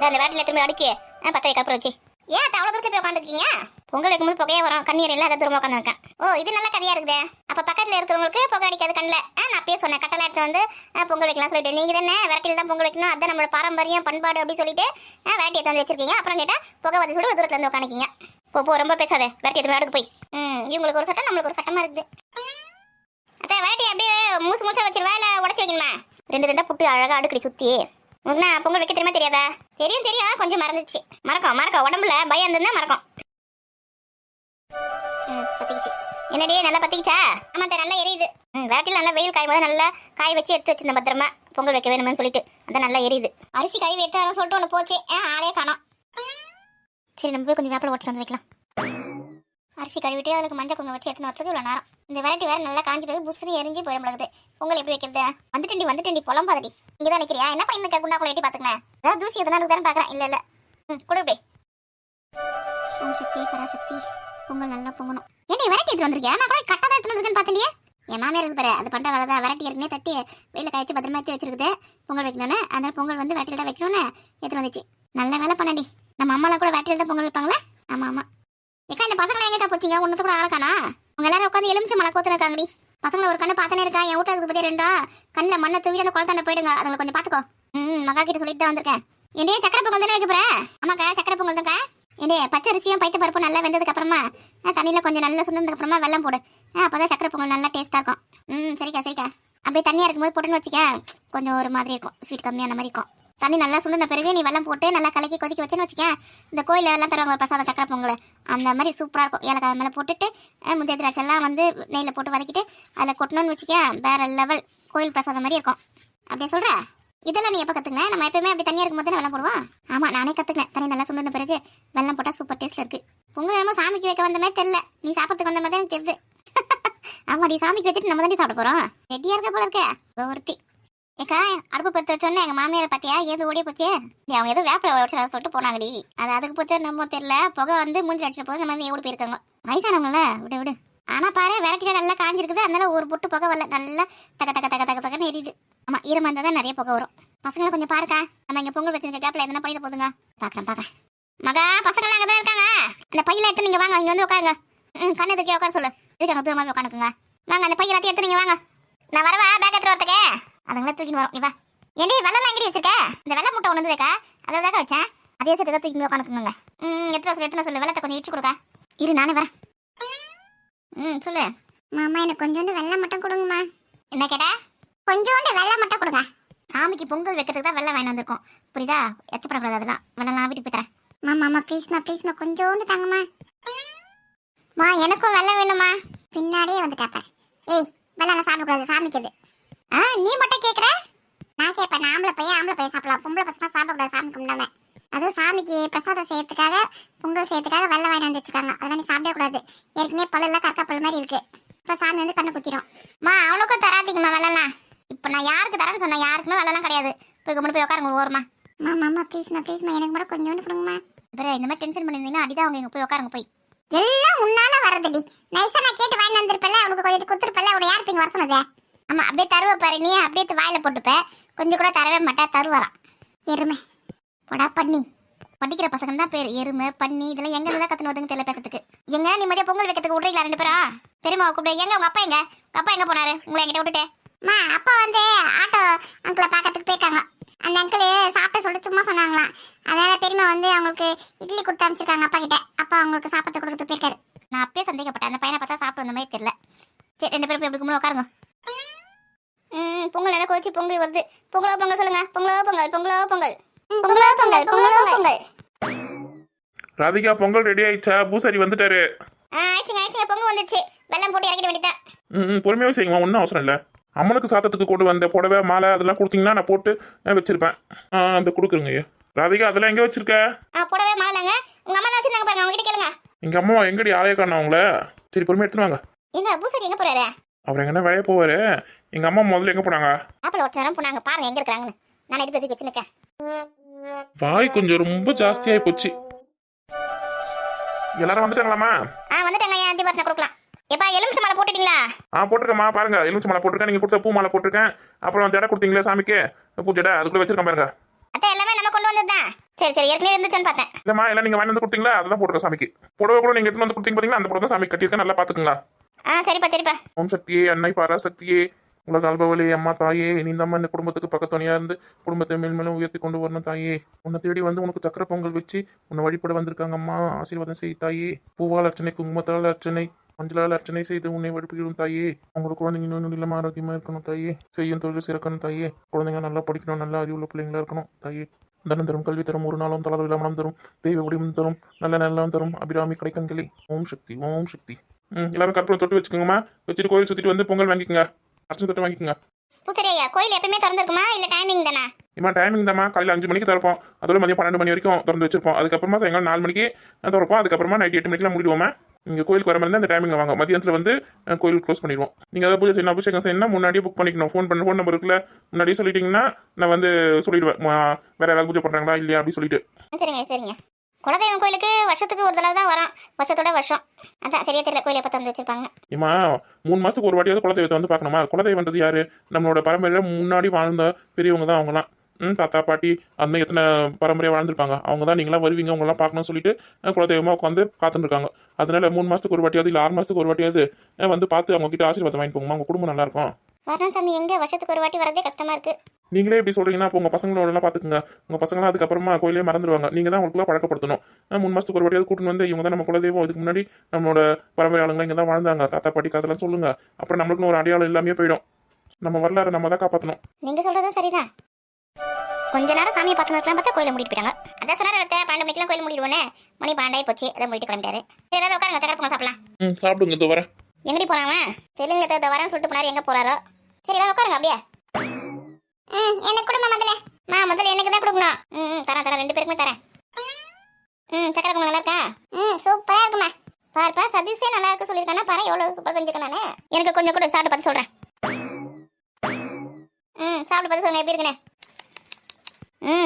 அந்த விரட்டில திரும்ப அடுக்கி பத்த வைக்க அப்புறம் வச்சு ஏன் அவ்வளோ தூரத்தில் போய் உட்காந்துருக்கீங்க? பொங்கல் வைக்கும்போது புகையே வரும், கண்ணீர் இல்லை, அதை தூரமாக உட்காந்துருக்கேன். ஓ, இது நல்ல கதையாக இருக்குதே. அப்போ பக்கத்தில் இருக்கிறவங்களுக்கு புகை அடிக்காது கண்ணில். நான் அப்பயே சொன்னேன், கட்டளை எடுத்து வந்து பொங்கல் வைக்கலாம் சொல்லிட்டு. நீங்கள் தானே விரட்டில் தான் பொங்கல் வைக்கணும், அதுதான் நம்மளோட பாரம்பரியம் பண்பாடு அப்படி சொல்லிட்டு வேட்டி எடுத்து வந்து வச்சிருக்கீங்க. அப்புறம் கேட்டால் புகை வந்து சொல்லி ஒரு தூரத்தில் வந்து உட்காந்துக்கிங்க. போ ரொம்ப பேசாதே, விரட்டி எடுத்து அடுக்கு போய். இவங்களுக்கு ஒரு சட்டம், நம்மளுக்கு ஒரு சட்டமாக இருக்குது. அத்தை விரட்டி அப்படியே மூசு மூசா வச்சிருவா இல்லை உடச்சி வைக்கணுமா? ரெண்டு ரெண்டாக புட்டு அழகாக அடுக்கடி சுற்றி. உங்கண்ணா பொங்கல் வைக்க தெரியுமா தெரியாதா? தெரியும் தெரியும், கொஞ்சம் மறந்துச்சு. மறக்கும் உடம்புல பயம் இருந்ததுன்னா மறக்கும். பத்திக்கிச்சு என்னடியே, நல்லா பத்திக்கிச்சா? ஆமாத்த நல்லா எரியுது. வேட்டில் நல்லா வெயில் காயும் போது நல்லா காய வச்சு எடுத்து வச்சிருந்தேன் பத்திரமா, பொங்கல் வைக்க வேணும்னு சொல்லிட்டு. அதான் நல்லா எரியுது. அரிசி கழுவி எடுத்து சொல்லிட்டு ஒன்று போச்சு, ஆளே காணோம். சரி நம்ம போய் கொஞ்சம் வேப்பில ஓட்டு வந்து வைக்கலாம். அரிசி கழுவிட்டு அதுக்கு மஞ்சள் குங்குமம் வச்சு எடுத்துன்னு வரதுக்கு இவ்வளோ நேரம். இந்த வெரைட்டி வேறு நல்லா காஞ்சி போய் புஸ்ஸுன்னு எரிஞ்சு போயிட முடியாது. பொங்கல் எப்படி வைக்கிறது? வந்துட்டேன்டி புலம்பாதடி. இங்கே தான் நிற்கிறியா? என்ன பண்ணி குண்டா கூட எட்டி பார்த்துக்கேன். ஏதாவது தூசி எதுனா இருக்குதான்னு பார்க்குறேன். இல்லை கொடுப்பே. ஓம் சக்தி பராசக்தி, பொங்கல் நல்லா பொங்கணும். ஏன்டி வெரைட்டி எடுத்து வந்திருக்கியா? நான் கூட கட்டாதான் எடுத்து வந்துருக்கேன்னு பார்த்துட்டியே. என் மாமியார் இருக்கு பாரு, அது பண்ணுற வேலை தான். வெரைட்டி ஏற்கனவே தட்டி வெயில காய்ச்சி பத்திரமா எடுத்து வச்சிருக்குது. பொங்கல் வைக்கணும்னு, அதனால பொங்கல் வந்து வெரைட்டியில் தான் வைக்கணும்னு எடுத்து வந்துச்சு. நல்ல வேலை பண்ணடி. நம்ம அம்மாலாம் கூட வெரைட்டியில் தான் பொங்கல் வைப்பாங்களே. ஆமாம். ஏக்கா இந்த பசங்களை எங்கேக்கா போச்சிங்க? ஒன்று கூட ஆளக்கானா? அவங்க எல்லாரும் உட்காந்து எலுமிச்சு மலை கோத்துன்னு இருக்காங்கடி. பசங்களை ஒரு கண்ணு பார்த்தனே இருக்கா. என் வீட்டுக்கு பற்றி ரெண்டா கண்ணில் மண்ணை தூவி அந்த குளத்தாண்ட போயிடுங்க. அதுங்களை கொஞ்சம் பார்த்துக்கோ. மகா கிட்ட சொல்லிட்டு தான் வந்திருக்கேன். என்னையே சக்கரை பொங்கல் தானே வைக்க போறேன்? ஆமாக்கா சக்கரை பொங்கல் தான்க்கா. என்னையே பச்சரிசியும் பைத்த பருப்பும் நல்லா வெந்ததுக்கு அப்புறமா தண்ணியில் கொஞ்சம் நல்லா சுண்டதுக்கு அப்புறமா வெள்ளம் போடு. அப்போதான் சக்கரை பொங்கல் நல்லா டேஸ்ட்டாக இருக்கும். சரிக்கா. அப்படியே தண்ணியாக இருக்கும்போது போட்டுன்னு வச்சுக்க, கொஞ்சம் ஒரு மாதிரி இருக்கும், ஸ்வீட் கம்மியான மாதிரி இருக்கும். தண்ணி நல்லா சுண்டின பிறகு நீ வெள்ளம் போட்டு நல்லா கலக்கி கொதிக்க வச்சுன்னு வச்சுக்கேன். இந்த கோயிலில் எல்லாம் தருவாங்க ஒரு பிரசாதம் சக்கரை பொங்கல், அந்த மாதிரி சூப்பராக இருக்கும். ஏலக்காய் மேலே போட்டுட்டு முந்தைய திராட்செல்லாம் வந்து நெய்யில் போட்டு வதக்கிட்டு அதில் கொட்டணும்னு வச்சுக்கேன். வேற லெவல் கோயில் பிரசாதம் மாதிரி இருக்கும். அப்படியே சொல்கிற இதெல்லாம் நீ எப்போ கற்றுக்கின? நம்ம எப்பவுமே அப்படி தண்ணியாக இருக்கும் போது வெள்ளம் போடுவோம். ஆமாம் நானே கற்றுக்கினேன். தண்ணி நல்லா சுண்டின பிறகு வெள்ளம் போட்டால் சூப்பர் டேஸ்ட்டில் இருக்குது. பொங்கல் என்னமோ சாமிக்கு வைக்க வந்த மாதிரி தெரியல, நீ சாப்பிட்றதுக்கு வந்த மாதிரி எனக்கு தெரியுது. ஆமாம் நீ சாமிக்கு வச்சுட்டு நம்ம தாண்டி சாப்பிட போகிறோம். ரெடியாக இருக்க போல இருக்க ஒருத்தி. ஏக்கா அடுப்பு பற்ற வச்சோன்னே எங்கள் மாமியாரை பார்த்தியா ஏதோ ஓடிய போச்சு. அவங்க ஏதோ வேப்பில வச்சு சொல்லிட்டு போனாங்கடி. அது அதுக்கு போச்சு நம்ம தெரியல. புகை வந்து மூஞ்சி அடிச்ச போது நம்ம வந்து ஓடி போயிருக்காங்க. வயசானவங்கள விடு. ஆனால் பாரு வெரைட்டியில் நல்லா காஞ்சிருக்குது. அதனால ஒரு பொட்டு புகை வரல, நல்லா தகன்னு எரியுது. ஆமாம் ஈரமாக இருந்தால் தான் நிறைய புகை வரும். பசங்களை கொஞ்சம் பாருக்கா, நம்ம இங்கே பொங்கல் வச்சிருக்க கேப்பில் எதனா பண்ணிட்டு போதுங்க. பார்க்குறேன். மகா பசங்களாம் அங்கே தான் இருக்காங்க. அந்த பையில எடுத்து நீங்கள் வாங்க, இங்கே வந்து உட்காருங்க. கண்ணு எதுக்கே உட்கார சொல்லு. இதுக்காக தூரமாக உட்காந்துக்குங்க. வாங்க அந்த பையில எல்லாத்தையும் எடுத்து நீங்கள் வாங்க. நான் வரவா பேக் எடுத்துட்டு வரத்துக்கு? அதுங்களா தூக்கின்னு வரும். நீ வா. ஏண்டி வெள்ளம் எங்கடி வச்சிருக்க? இந்த வெள்ளை முட்டை ஒன்று இருக்கா, அதை தாக்க வச்சேன். அதே சேர்த்து தான் தூக்கி உட்காந்துக்குங்க. எடுத்துன சொல்லு. வெள்ளத்தை கொஞ்சம் இடிச்சு கொடுக்க. இரு நானே வரேன். சொல்லு. மாமா எனக்கு கொஞ்சோண்டு வெள்ளை மட்டும் கொடுங்கம்மா. என்ன கேட்டா? கொஞ்சோண்டு வெள்ளை மட்டும் கொடுங்க. சாமிக்கு பொங்கல் வைக்கிறதுக்கு தான் வெள்ளம் வாங்கி வந்திருக்கோம், புரியுதா? எச்சப்படக்கூடாது. அதெல்லாம் வெள்ளம் வீட்டுக்கு போய் தரேன். மாமா ப்ளீஸ்மா கொஞ்சோண்டு தாங்கம்மா. மா எனக்கும் வெள்ளம் வேணுமா? பின்னாடியே வந்து கேட்பேன். ஏய் வெள்ளம் சாப்பிடக்கூடாது, சாமிக்குது. நீ மட்டும் கேட்குற? நான் கேட்பேன். ஆம்பளை பையன் சாப்பிடலாம், பொம்பளை பசங்க சாப்பிடக்கூடாது சாமி கும்பிடாம. அதுவும் சாமிக்கு பிரசாதம் செய்யறதுக்காக பொங்கல் செய்யறதுக்காக வெள்ளம் வாங்கி வந்து வச்சுக்காங்க. அதெல்லாம் நீ சாப்பிடக்கூடாது. ஏற்கனவே பல்லெல்லாம் கற்கா பல் மாதிரி இருக்கு. இப்போ சாமி வந்து கண்ணு குத்திடும். மா அவனுக்கும் தராதிங்கம்மா வெள்ளலாம். இப்போ நான் யாருக்கு தரேன்னு சொன்னேன்? யாருக்குமே வெள்ளலாம் கிடையாது. போய் கும்பிட்டு போய் உட்காருங்க ஒரு ஓரமா. மாமா ப்ளீஸ்மா எனக்கு மட்டும் கொஞ்சோண்டு கொடுங்கம்மா. இப்போ இந்த மாதிரி டென்ஷன் பண்ணியிருந்தீங்கன்னா அடிதான் அவங்க இங்கே போய் உட்காருங்க. போய் எல்லாம் முன்னால வரதுடி. நைஸா நான் கேட்டு வாங்கி வந்திருப்பல, அவனுக்கு கொஞ்சம் கொடுத்துருப்பல. அவனை யாருக்கு இங்கே வர சொன்னதே? ஆமா அப்படியே தருவ பாரு. நீ அப்படியே வாயில போட்டுப்ப, கொஞ்சம் கூட தரவே மாட்டா. தருவாராம் எருமை. போடா பண்ணி. படிக்கிற பசங்க தான் பேர் எருமை பண்ணி. இதெல்லாம் எங்க இருந்தா கத்துனதுன்னு தெரியல பேசுறதுக்கு. எங்க நிம்மதியா பொங்கல் வைக்கிறதுக்கு விட்றீங்களா ரெண்டு பேரும்? பெரியம்மா கூப்பிடு. எங்க உங்க அப்பா எங்க? அப்பா எங்க போனாரு? உங்களை என்கிட்ட விட்டுட்டே. அப்பா வந்து ஆட்டோ அங்கிளை பார்க்கறதுக்கு போயிட்டாங்க. அந்த அங்கிள் சாப்பிட சொல்லிட்டு சும்மா சொன்னாங்களாம். அதனால பெரியம்மா வந்து அவங்களுக்கு இட்லி கொடுத்து அனுப்பிச்சிருக்காங்க அப்பா கிட்ட. அப்பா அவங்களுக்கு சாப்பிட்டு கொடுத்து போயிருக்காரு. நான் அப்பயே சந்தேகப்பட்டேன், அந்த பையனை பார்த்தா சாப்பிட்டு வந்த மாதிரி தெரியல. சரி ரெண்டு பேரும் போய் எப்படி உட்காருங்க. பொங்கல் நல்லா கோச்சி பொங்கல் வருது. பொங்கலோ சொல்லுங்க. பொங்கல். ராதிகா பொங்கல் ரெடி ஆயிடுச்சா? பூசாரி வந்துட்டாரு. ஆயிடுச்சுங்க. பொங்கல் வந்துடுச்சு. வெள்ளம் போட்டு இறக்கிட வேண்டியதான். பொறுமையாவே செய்யுமா, ஒன்றும் அவசரம் இல்லை. அம்மனுக்கு சாத்தத்துக்கு கொண்டு வந்த புடவை மாலை அதெல்லாம் கொடுத்தீங்கன்னா நான் போட்டு வச்சிருப்பேன். அந்த கொடுக்குறேங்க. ராதிகா அதெல்லாம் எங்கே வச்சிருக்க? புடவை மாலைங்க உங்க அம்மா தான் வச்சிருந்தாங்க பாருங்க, அவங்க கிட்ட கேளுங்க. எங்க அம்மாவா? எங்கடி ஆலய காரணம் அவங்கள? சரி பொறுமையா எடுத்துட்டு வாங்க. எங்க பூசாரி எங்க போறாரு? அவர் எங்கன்னா வேலையை போவாரு. எங்க அம்மா முதல்ல எங்க போனாங்க? ஆப்பிள் ஒரு நேரம் போனாங்க. பாருங்க எங்க இருக்காங்கன்னு. நான் எடுத்து வச்சு வச்சுருக்கேன். வாய் கொஞ்சம் ரொம்ப ஜாஸ்தியாகி போச்சு. எல்லாரும் வந்துட்டாங்களாமா? வந்துட்டாங்க. ஏன் அண்டி பார்த்து கொடுக்கலாம். எப்பா எலுமிச்சை மாலை போட்டுட்டீங்களா? போட்டிருக்கேம்மா. பாருங்க எலுமிச்சை மாலை போட்டிருக்கேன். நீங்க கொடுத்த பூ மாலை போட்டிருக்கேன். அப்புறம் ஜடை கொடுத்தீங்களா சாமிக்கு பூ ஜடை, அதுக்குள்ள வச்சிருக்கேன் பாருங்க. அத்தை எல்லாமே நம்ம கொண்டு வந்ததுதான். சரி சரி ஏற்கனவே இருந்துச்சுன்னு பார்த்தேன். இல்லம்மா எல்லாம் நீங்க வாங்கி வந்து கொடுத்தீங்களா அதான் போட்டுருக்க சாமிக்கு. புடவை கூட நீங்க எடுத்து வந்து கொடுத்தீங்க பாத்தீங்களா அந்த புடவை தான் சாமி கட்டியிருக்கேன் நல்லா பாத்துக்கோங்க. சரிப்பா சரிப்பா. ஓம் சக்தியே அன்னை பராசக்தியே உலக அல்பவலி அம்மா தாயே நீந்தம்மா இந்த குடும்பத்துக்கு பக்கத்துணையா இருந்து குடும்பத்தை மேல்மேலும் உயர்த்தி கொண்டு வரணும் தாயே. உன்னை தேடி வந்து உனக்கு சக்கரை பொங்கல் வச்சு உன்னை வழிபட வந்திருக்காங்க அம்மா. ஆசீர்வாதம் செய் தாயே. பூவால் அர்ச்சனை குங்குமத்தால் அர்ச்சனை மஞ்சளால் அர்ச்சனை செய்து உன்னை வழிபடும் தாயே. உங்களோட குழந்தைங்க இன்னும் இல்லாம ஆரோக்கியமா இருக்கணும் தாயே. செய்யும் தொழில் சிறக்கணும் தாயே. குழந்தைங்க நல்லா படிக்கணும் நல்லா அறிவுள்ள பிள்ளைங்களா இருக்கணும் தாயே. தனம் தரும் கல்வி தரும் ஒரு நாளும் தளர்வு மனம் தரும் தெய்வ வடிவம் தரும் நல்ல நல்லம் தரும் அபிராமி கடைக்கண்களே. ஓம் சக்தி ஓம் சக்தி. எல்லாரும் கற்பூரம் தொட்டு வச்சுக்கோங்கம்மா. வச்சுட்டு கோயில் சுத்திட்டு வந்து பொங்கல் வாங்கிக்கோங்க. அர்ச்சனை தொட்டு வாங்கிக்கோங்க. பூசாரி ஐயா கோயில் எப்பயுமே திறந்துருக்குமா இல்ல டைமிங் தானா? இம்மா டைமிங் தாம்மா. காலையில் 5 மணிக்கு திறப்போம். அதோட மதியம் 12 மணி வரைக்கும் திறந்து வச்சிருப்போம். அதுக்கப்புறமா சாயங்காலம் 4 மணிக்கு திறப்போம். அதுக்கப்புறமா நைட் 8 மணிக்கெல்லாம் முடிடுவோமா. நீங்கள் கோயிலுக்கு வர மாதிரி அந்த டைமிங் வாங்க. மதியத்தில் வந்து கோயில் க்ளோஸ் பண்ணிடுவோம். நீங்கள் அதை பூஜை செய்யணும் அபிஷேகம் செய்யணும் முன்னாடியே புக் பண்ணிக்கணும். ஃபோன் நம்பர் இருக்குல்ல முன்னாடியே சொல்லிட்டீங்கன்னா நான் வந்து சொல்லிடுவேன் வேற யாராவது பூஜை பண்ணுறாங்களா இல்லையா அப்படி சொல்லிட்டு. சரிங்க சரிங்க. குலதெய்வம் கோயிலுக்கு வருஷத்துக்கு ஒரு தடவை தான் வரோம். வருஷத்தோட வருஷம் அதான் சரியா தெரியல கோயில் எப்போ திறந்து வச்சிருப்பாங்க. ஏமா 3 மாதத்துக்கு ஒரு வாட்டியாவது குலதெய்வத்தை வந்து பார்க்கணுமா. குலதெய்வன்றது யாரு? நம்மளோட பரம்பரையில் முன்னாடி வாழ்ந்த பெரியவங்க தான் அவங்களாம். தாத்தா பாட்டி அந்த எத்தனை பரம்பரையாக வாழ்ந்துருப்பாங்க அவங்க தான் நீங்களாம் வருவீங்க உங்களாம் பார்க்கணும்னு சொல்லிட்டு குலதெய்வமாக உட்காந்து காத்துருக்காங்க. அதனால 3 மாதத்துக்கு ஒரு வாட்டியாவது இல்லை 6 மாதத்துக்கு ஒரு வாட்டியாவது வந்து பார்த்து அவங்க கிட்ட ஆசீர்வாதம் வாங்கி போங்கம்மா. உங்கள் குடும்பம் நல்லா இருக்கும். வரணும் சாமி எங்க வருஷத்துக்கு ஒரு வாட்டி வரதே கஷ்டமா இருக்கு. நீங்களே எப்படி சொல்றீங்கன்னா அப்போ உங்கள் பசங்களோடலாம் பார்த்துக்குங்க. உங்கள் பசங்களாம் அதுக்கப்புறமா கோயிலே மறந்துடுவாங்க. நீங்கள் தான் அவங்களுக்குலாம் பழக்கப்படுத்தணும். 3 மாதத்துக்கு ஒரு வாட்டியாவது கூட்டின்னு வந்து இவங்க தான் நம்ம குலதெய்வம். இதுக்கு முன்னாடி நம்மளோட பரம்பரை ஆளுங்க இங்கே தான் வாழ்ந்தாங்க. தாத்தா பாட்டி காதெல்லாம் சொல்லுங்க. அப்புறம் நம்மளுக்குன்னு ஒரு அடையாளம் எல்லாமே போயிடும். நம்ம வரலாறு நம்ம தான் காப்பாற்றணும். நீங்க சொல்றதும் சரிதான். கொஞ்ச நேரம் சாமியை பார்க்கணும் பார்த்தா கோயிலை மூடிட்டு போயிட்டாங்க. அதான் சொன்னார் 12 மணிக்கெல்லாம் கோயில் மூடிடுவோன்னே. மணி 12 போச்சு அதை மூடிட்டு கிளம்பிட்டாரு. சரி எல்லாரும் உட்காருங்க சக்கரை பொங்கல் சாப்பிடலாம். சாப்பிடுங்க இதோ வரேன். எங்கடி போறாங்க? தெலுங்குல இதை வரேன்னு சொல்லிட்டு போனாரு எங்க போறாரோ. சரி எல்லாரும் உட்காருங்க அப்படியே. எனக்கு கொடுங்க முதல்ல. முதல்ல எனக்கு தான் கொடுக்கணும். தரேன் 2 பேருக்குமே தரேன். சக்கரை பொங்கல் நல்லா இருக்கா? சூப்பரா இருக்குமா. பாருப்பா சதீஷே நல்லா இருக்கு சொல்லியிருக்கானா பாரு எவ்வளவு சூப்பர் செஞ்சுருக்கேன் நானு. எனக்கு கொஞ்சம் கூட சாப்பிட்டு பார்த்து சொல்றேன். சாப்பிட்டு பார்த்து சொல்லுங்க எப்படி இருக்குன்னு.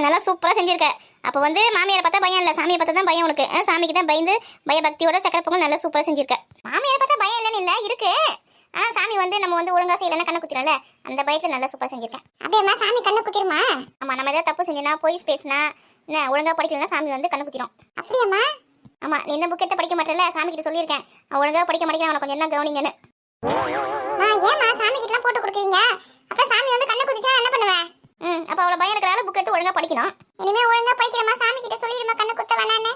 நல்லா சூப்பரா செஞ்சிருக்க. அப்போ வந்து மாமியாரை பார்த்தா பயம் இல்லை சாமியை பார்த்தா தான் பயம் உனக்கு. சாமிக்கு தான் பயந்து பயபக்தியோட சக்கரை பொங்கல் நல்லா சூப்பரா செஞ்சிருக்க. மாமியாரை பார்த்தா பயம் இல்லைன்னு இல்லை இருக்கு. ஆனா சாமி வந்து நம்ம வந்து ஒழுங்கா செய்யலன்னா கண்ணு குத்திரல அந்த பயத்துல நல்லா சூப்பரா செஞ்சிருக்கேன். அப்படியே சாமி கண்ணு குத்திருமா? ஆமா நம்ம ஏதாவது தப்பு செஞ்சோன்னா போய் பேசினா என்ன ஒழுங்கா படிக்கலன்னா சாமி வந்து கண்ணு குத்திரும். அப்படியாம்மா? ஆமா நீ என்ன புக்கெட்ட படிக்க மாட்டேல சாமி கிட்ட சொல்லியிருக்கேன் ஒழுங்கா படிக்க மாட்டேங்க அவனை கொஞ்சம் என்ன கவனிங்கன்னு. ஏமா சாமி கிட்ட போட்டு கொடுக்குறீங்க அப்புறம் சாமி வந்து கண்ணு குத்திச்சா என்ன பண்ணுவேன்? அப்ப அவ்வளவு பயம் இருக்கிறால புக் எடுத்து ஒழுங்கா படிக்கணும். இனிமே ஒழுங்கா படிக்கிறமா சாமி கிட்ட சொல்லிடுமா கண்ணு குத்த வேணான்னு.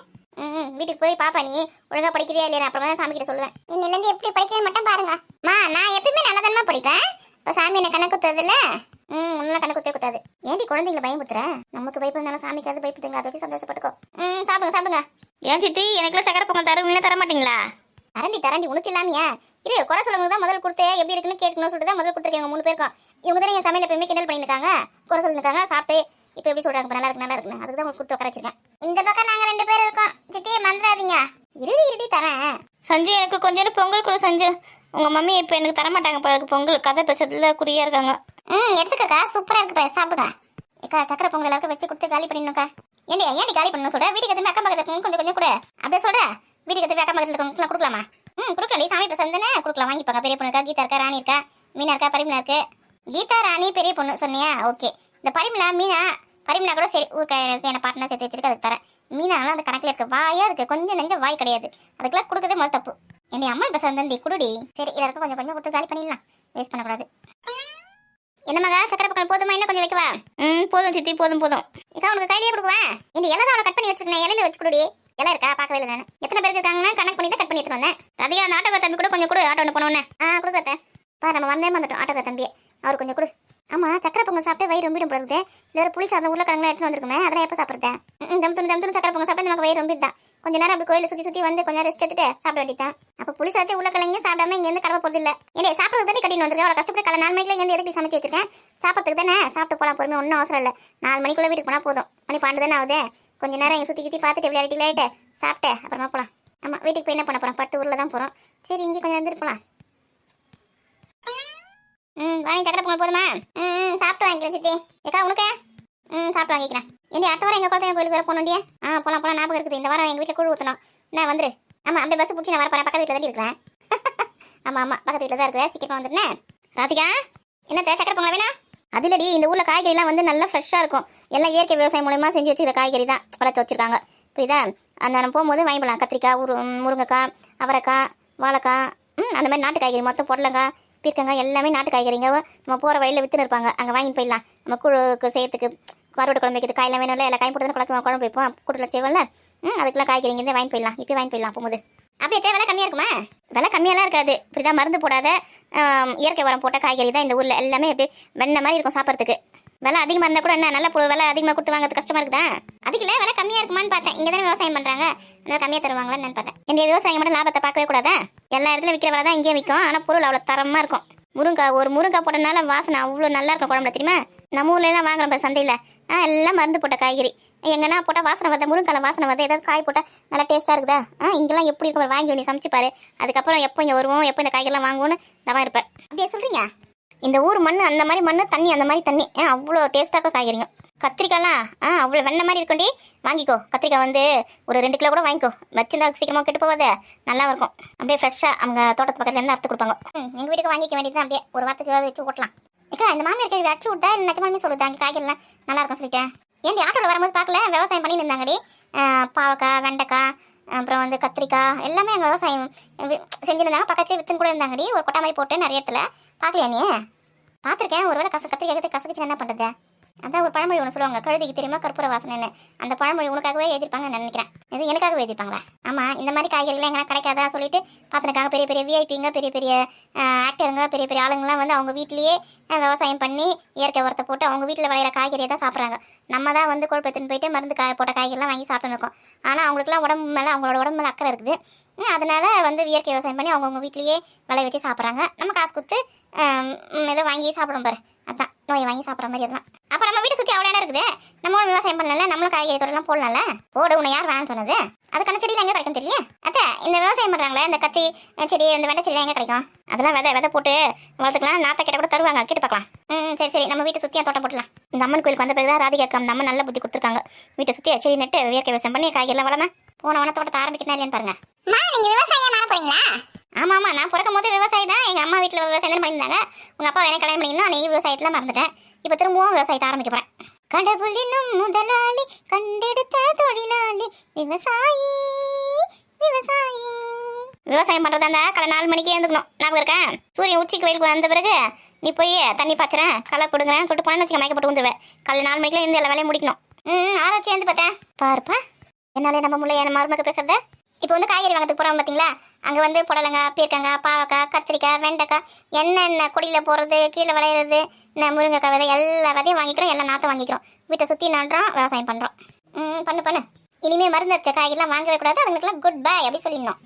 வீட்டுக்கு போய் பாப்பா நீ ஒழுங்கா படிக்கிறியா இல்லையா அப்புறமா தான் சாமி கிட்ட சொல்லுவேன். இன்னில இருந்து எப்படி படிக்கிறேன்னு மட்டும் பாருங்க. நான் எப்பயுமே நல்லா தானமா படிப்பேன். இப்ப சாமி என்ன கண்ணு குத்துறது இல்ல. நல்லா கண்ணு குத்தாது. ஏன்டி குழந்தைங்களை பயமுத்துற? நமக்கு பயப்படுனாலும் சாமிக்கு அது பயப்படுங்க. அதை வச்சு சந்தோஷப்பட்டுக்கோ. சாப்பிடுங்க. ஏன் சித்தி எனக்குலாம் சக்கரை பொங்கல் தருவீங்களா தர மாட்டீங்களா? தரண்டி உனக்கு இல்லாமையா இரு குறை சொல்லுங்க தான் முதல் கொடுத்தே எப்படி இருக்குன்னு கேட்கணும்னு சொல்லிட்டு தான் முதல் கொடுத்துருக்கேன் 3 பேருக்கும். இவங்க தானே என் சமையல் எப்பயுமே கிண்டல் பண்ணியிருக்காங்க குறை சொல்லிருக்காங்க சாப்பிட்டு இப்போ எப்படி சொல்றாங்க நல்லா இருக்கு அதுக்கு தான் உங்களுக்கு கொடுத்து உட்கார வச்சிருக்கேன். இந்த பக்கம் நாங்க 2 பேர் இருக்கோம். சித்தியை மறந்துடாதீங்க. இருடி தரேன். சஞ்சு எனக்கு கொஞ்சம் பொங்கல் கொடு சஞ்சு. உங்க மம்மி இப்போ எனக்கு தர மாட்டாங்க பாருக்கு பொங்கல் கதை பேசுறதுல குறியா இருக்காங்க. எடுத்துக்கக்கா சூப்பரா இருக்கு சாப்பிடுங்க. ஏக்கா சக்கரை பொங்கல் எல்லாருக்கும் வச்சு கொடுத்து காலி பண்ணிடணும்க்கா. ஏன்டி காலி பண்ணணும் சொல்ற? வீட்டுக்கு எதுவுமே அக்கம் பக்கத்துக்கு கொஞ்சம் கூட அப்படியே சொல்ற. வீட்டுக்கு எதுவுமே அக்கம் பக்கத்துல இருக்கவங்களுக்கு கொடுக்கலாமா? கொடுக்கலாம் சாமி பிரசாதம் தானே கொடுக்கலாம் வாங்கிப்பாங்க. பெரிய பொண்ணு இருக்கா கீதா இருக்கா ராணி இருக்கா மீனா இருக்கா பரிமளா இருக்கு. கீதா ராணி பெரிய பொண்ணு சொன்னியா ஓகே. இந்த பரிமளா பரிமளா கூட சரி ஊருக்கு என்ன பாட்டுனா சேர்த்து வச்சிருக்கு அதுக்கு தரேன். மீனாலாம் அந்த கணக்கில் இருக்கு வாயா இருக்கு கொஞ்சம் நெஞ்சம் வாய் கிடையாது. அதுக்கெல்லாம் கொடுக்கதே முதல் தப்பு. என்னை அம்மா பிரசாதம் தந்தி குடுடி. சரி எல்லாருக்கும் கொஞ்சம் கொஞ்சம் கொடுத்து காலி பண்ணிடலாம் வேஸ்ட் பண்ணக்கூடாது. என்ன மகா சக்கரை பக்கம் போதுமா இன்னும் கொஞ்சம் வைக்கவா? போதும் சித்தி போதும். இக்கா உனக்கு கையிலேயே கொடுக்குவேன். இந்த இலை தான் அவளை கட் பண்ணி வச்சிருக்கேன் இலையில வச்சு கொடுடி. இலை இருக்கா பார்க்கவே இல்லை நான். எத்தனை பேருக்கு இருக்காங்கன்னா கணக்கு பண்ணி தான் கட் பண்ணி எடுத்துட்டு வந்தேன். அதிகம் அந்த ஆட்டோக்கார தம்பி கூட கொஞ்சம் கூட ஆட்டோ ஒன்று போனோன்னே கொடுக்குறேன். நம்ம வந்துட்டோம் ஆட்டோக்கார தம்பியே அவர் கொஞ்சம் கொடு. ஆமா சக்கரை பொங்கல் சாப்பிட்டு வயிறு ரொம்பிடும் போடுறது. இந்த ஒரு புளி சாதம் உருளைக்கிழங்குலாம் எடுத்துட்டு வந்திருக்குமே அதெல்லாம் எப்போ சாப்பிட்றேன்? தம் சக்கரை பொங்கல் சாப்பிட்டு நமக்கு வயிறு ரொம்பிட்டு தான் கொஞ்ச நேரம் அப்படி கோயிலை சுற்றி வந்து கொஞ்சம் ரெஸ்ட் எடுத்துட்டு சாப்பிட வேண்டியதான். அப்போ புளி சாதத்தை உருளைக்கிழங்கு சாப்பிடாம இங்கேருந்து கடமை போகிறது இல்லை. ஏன்னா சாப்பிட்றது தானே கட்டின்னு வந்திருக்கேன். அவ்வளோ கஷ்டப்பட்டு காலை 4 மணிக்குள்ள இங்கே எதுக்கு சமைச்சு வச்சிருக்கேன் சாப்பிட்றதுக்கு தானே. சாப்பிட்டு போகலாம் பொறுமை ஒன்றும் அவசரம் இல்லை. 4 மணிக்குள்ளே வீட்டுக்கு போனால் போதும். மணி 12 தானே ஆகுது. கொஞ்ச நேரம் இங்கே சுற்றி பார்த்துட்டு விளையாடிட்டு சாப்பிட்டு அப்புறமா போகலாம். ஆமாம் வீட்டுக்கு போய் என்ன பண்ண போகிறோம்? 10 ஊரில் தான் போகிறோம். சரி இங்கே கொஞ்சம் இருந்துட்டு போகலாம். வாங்கி சக்கரை பொங்கல் போதுமா? சாப்பிட்டு வாங்கிக்கலாம் சித்தி. ஏக்கா உனக்கு சாப்பிட்டு வாங்கிக்கிறேன். ஏன்டி அடுத்த வாரம் எங்கள் குழந்தைங்க கோயிலுக்கு வர போகணுண்டியே. போகலாம் ஞாபகம் இருக்குது. இந்த வாரம் எங்கள் வீட்டில் கூழ் ஊற்றணும். நான் வந்துரு. ஆமாம் அப்படியே பஸ் பிடிச்சி நான் வரப்போறேன். பக்கத்து வீட்டில் தான் இருக்கிறேன். ஆமாம் பக்கத்து வீட்டில் தான் இருக்கிறேன். சீக்கிரமாக வந்துடுனே. ராதிகா என்ன சக்கரை பொங்கல் வேணா? அதுலடி இந்த ஊர்ல காய்கறிலாம் வந்து நல்லா ஃப்ரெஷ்ஷாக இருக்கும். எல்லாம் இயற்கை விவசாயம் மூலயமா செஞ்சு வச்சுக்கிற காய்கறி தான் வளர்த்து வச்சிருக்காங்க. புரியுதா? அந்த நம்ம போகும்போது வாங்கி போகலாம். கத்திரிக்காய், முருங்கைக்காய், அவரைக்காய், வாழைக்காய், அந்த மாதிரி நாட்டு காய்கறி மொத்தம் பொடலங்காய், பீர்க்கங்காய் எல்லாமே நாட்டு காய்கறிங்க நம்ம போகிற வழியில் விற்றுன்னு இருப்பாங்க. அங்கே வாங்கி போயிடலாம். நம்ம குழுக்கு செய்யறதுக்கு கருவாடு குழம்பு வைக்கிறது காயெல்லாம் வேணும்ல, எல்லாம் காய் போட்டு குழம்பு வைப்போம். கூட்டில் செய்வோம்ல, அதுக்கெல்லாம் காய்கறிங்க இருந்து வாங்கி போயிடலாம். இப்போ வாங்கி போயிடலாம் போகும்போது. அப்படியே விலை கம்மியாக இருக்குமா? விலை கம்மியாலாம் இருக்காது. இப்படிதான் மருந்து போடாத இயற்கை உரம் போட்ட காய்கறி தான் இந்த ஊரில். எல்லாமே அப்படியே வெண்ணெய் மாதிரி இருக்கும் சாப்பிட்றதுக்கு. விலை அதிகமாக இருந்தால் கூட என்ன நல்ல விலை அதிகமாக கொடுத்து வாங்குறது கஷ்டமாக இருக்குதா? அதுக்குள்ள விலை கம்மியாக இருக்குமான்னு பார்த்தேன். இங்கே தானே விவசாயம் பண்ணுறாங்க, அதனால் கம்மியாக தருவாங்களான்னு பார்த்தேன். இந்த விவசாயம் மட்டும் லாபத்தை பார்க்கவே கூடாதா? எல்லா இடத்துல விற்கிற விலை தான் இங்கேயும் விற்கும். ஆனால் பொருள் அவ்வளோ தரமாக இருக்கும். முருங்காய் போட்டனால வாசனை அவ்வளோ நல்லா இருக்கும் குழம்புல. தெரியுமா? நம்ம ஊர்லாம் வாங்குறோம் சந்தையில் எல்லாம் மருந்து போட்ட காய்கறி. எங்கன்னா போட்டால் வாசனை வருது, முருங்கால வாசனை வருது. ஏதாவது காய் போட்டால் நல்லா டேஸ்ட்டாக இருக்குதா? இங்கெல்லாம் எப்படி இருக்கும் வாங்கி நீ சமைச்சுப்பாரு. அதுக்கப்புறம் எப்போ இங்கே வருவோம், எப்போ இந்த காய்கறிலாம் வாங்குவோன்னு நான் இருப்பேன். அப்படியே சொல்கிறீங்க? இந்த ஊர் மண் அந்த மாதிரி மண், தண்ணி அந்த மாதிரி தண்ணி. அவ்வளோ டேஸ்ட்டாக காய்கறிங்க. கத்திரிக்காய்லாம் அவ்வளோ வெண்ணெய் மாதிரி இருக்குண்டி. வாங்கிக்கோ. கத்திரிக்காய் வந்து ஒரு 2 கிலோ கூட வாங்கிக்கோ. வச்சுருந்தா சீக்கிரமாக கெட்டு போகாது, நல்லா இருக்கும். அப்படியே ஃப்ரெஷ்ஷாக அவங்க தோட்டத்து பக்கத்துலேருந்து அறுத்து கொடுப்பாங்க. எங்கள் வீட்டுக்கு வாங்கிக்க வேண்டியது. அப்படியே ஒரு வாரத்துக்கு ஏதாவது வச்சு ஓட்டலாம். ஏக்கா இந்த மாமியார் கேள்வி அடிச்சு விட்டா இல்லை நிஜமாலுமே சொல்லுது அங்கே காய்கறிலாம் நல்லா இருக்கும் சொல்லிட்டேன். ஏன்டி ஆட்டோவில் வரும்போது பார்க்கல விவசாயம் பண்ணி இருந்தாங்கடி. பாவக்காய், வெண்டைக்காய், அப்புறம் வந்து கத்திரிக்காய் எல்லாமே அங்கே விவசாயம் செஞ்சுருந்தாங்க. பக்கத்துலேயே வித்துன்னு கூட இருந்தாங்கடி. ஒரு கொட்டை மாதிரி போட்டு நிறைய இடத்துல பார்க்கலையா நீ? பார்த்துருக்கேன். ஒருவேளை கத்திரிக்காய் கசக்கிச்சு என்ன பண்ணுறது? அதான் ஒரு பழமொழி ஒன்று சொல்லுவாங்க, கழுதிக்கு தெரியுமா கற்பூர வாசனைன்னு. அந்த பழமொழி உனக்காகவே எழுதிருப்பாங்கன்னு நினைக்கிறேன். இது எனக்காகவே எழுதிருப்பாங்களா? ஆமாம். இந்த மாதிரி காய்கறிலாம் எங்கன்னா கிடைக்காதா சொல்லிட்டு பார்த்துருக்காங்க. பெரிய பெரிய விஐபிங்க, பெரிய பெரிய ஆக்டருங்க, பெரிய பெரிய ஆளுங்கள்லாம் வந்து அவங்க வீட்லேயே விவசாயம் பண்ணி இயற்கை உரத்தை போட்டு அவங்க வீட்டில் விளையிற காய்கறியை தான் சாப்பிட்றாங்க. நம்ம தான் வந்து கொழுப்பத்துன்னு போயிட்டு மருந்து போட்ட காய்கறிலாம் வாங்கி சாப்பிட்டுன்னு இருக்கோம். ஆனால் அவங்களுக்குலாம் உடம்பு மேலே அவங்களோட உடம்பு மேலே அக்கறை இருக்குது. அதனால வந்து இயற்கை விவசாயம் பண்ணி அவங்கவுங்க வீட்லேயே விளைய வச்சு சாப்பிட்றாங்க. நம்ம காசு கொடுத்து இதை வாங்கி சாப்பிடும் பாரு. அதான் நோயை வாங்கி சாப்பிட்ற மாதிரி அதெல்லாம். அப்போ நம்ம வீட்டை சுற்றி அவ்வளோ இடம் இருக்குது. நம்மளும் விவசாயம் பண்ணல, நம்மளும் காய்கறி தோட்டம்லாம் போடலாம்ல. போட உன்னை யார் வேணான்னு சொன்னது? அதுக்கான செடியில் எங்கே கிடைக்கும் தெரியல. அத்தை இந்த விவசாயம் பண்ணுறாங்களே இந்த கத்தி செடி, இந்த வெண்டை செடியெலாம் எங்கே கிடைக்கும்? அதெல்லாம் விதை போட்டு வளர்த்துக்கலாம். நாற்றை கிட்ட கூட தருவாங்க, கேட்டு பார்க்கலாம். சரி நம்ம வீட்டை சுற்றியாக தோட்டம் போட்டலாம். இந்த அம்மன் கோயிலுக்கு வந்த பிறகு தான் ராதிகாக்கு அந்த அம்மன் நல்ல புத்தி கொடுத்துருக்காங்க. வீட்டை சுற்றி செடி நட்டு இயற்கை விவசாயம் பண்ணி காய்கறிலாம் வளமா போன தோட்டத்தை ஆரம்பிக்கிறேன் இல்லையான்னு பாருங்க. நீங்கள் விவசாயம் பண்ண போறீங்களா? ஆமாம். நான் பிறக்கும் போது விவசாயி தான். எங்கள் அம்மா வீட்டில் விவசாயம் பண்ணியிருந்தாங்க. உங்கள் அப்பா எனக்கு கல்யாணம் பண்ணிங்கன்னா நீ விவசாயத்தில் மறந்துட்டேன். இப்போ திரும்பவும் விவசாயத்தை ஆரம்பிக்க போகிறேன். கடவுளினும் முதலாளி, கண்டெடுத்த தொழிலாளி, விவசாயி விவசாயி. விவசாயம் பண்ணுறதா இருந்தால் காலை 4 மணிக்கே எழுந்துக்கணும். ஞாபகம் இருக்கா? சூரியன் உச்சிக்கு வெயிலுக்கு வந்த பிறகு நீ போய் தண்ணி பாய்ச்சுறேன், களை கொடுங்குறேன்னு சொல்லிட்டு போனேன்னு வச்சுக்க மயக்கப்பட்டு வந்துடுவேன். காலை 4 மணிக்கெலாம் இருந்து எல்லா வேலையும் முடிக்கணும். ஆராய்ச்சி எழுந்து பார்த்தேன் பாருப்பா. என்னாலே நம்ம முல்லை என் மருமக பேசுறது. இப்போ வந்து காய்கறி வாங்கிறதுக்கு போகிறோம் பார்த்தீங்களா? அங்கே வந்து புடலங்காய், பீர்க்கங்காய், பாவக்காய், கத்திரிக்காய், வெண்டைக்காய், என்னென்ன கொடியில் போடுறது, கீழே விளையிறது, முருங்கைக்காய் விதை எல்லா விதையும் வாங்கிக்கிறோம். எல்லாம் நாற்றம் வாங்கிக்கிறோம். வீட்டை சுற்றி நடுறோம், விவசாயம் பண்ணுறோம். பண்ணு இனிமேல் மருந்து வச்ச காய்கறிலாம் வாங்கவே கூடாது. அதுங்களுக்குலாம் குட் பை அப்படி சொல்லிடணும்.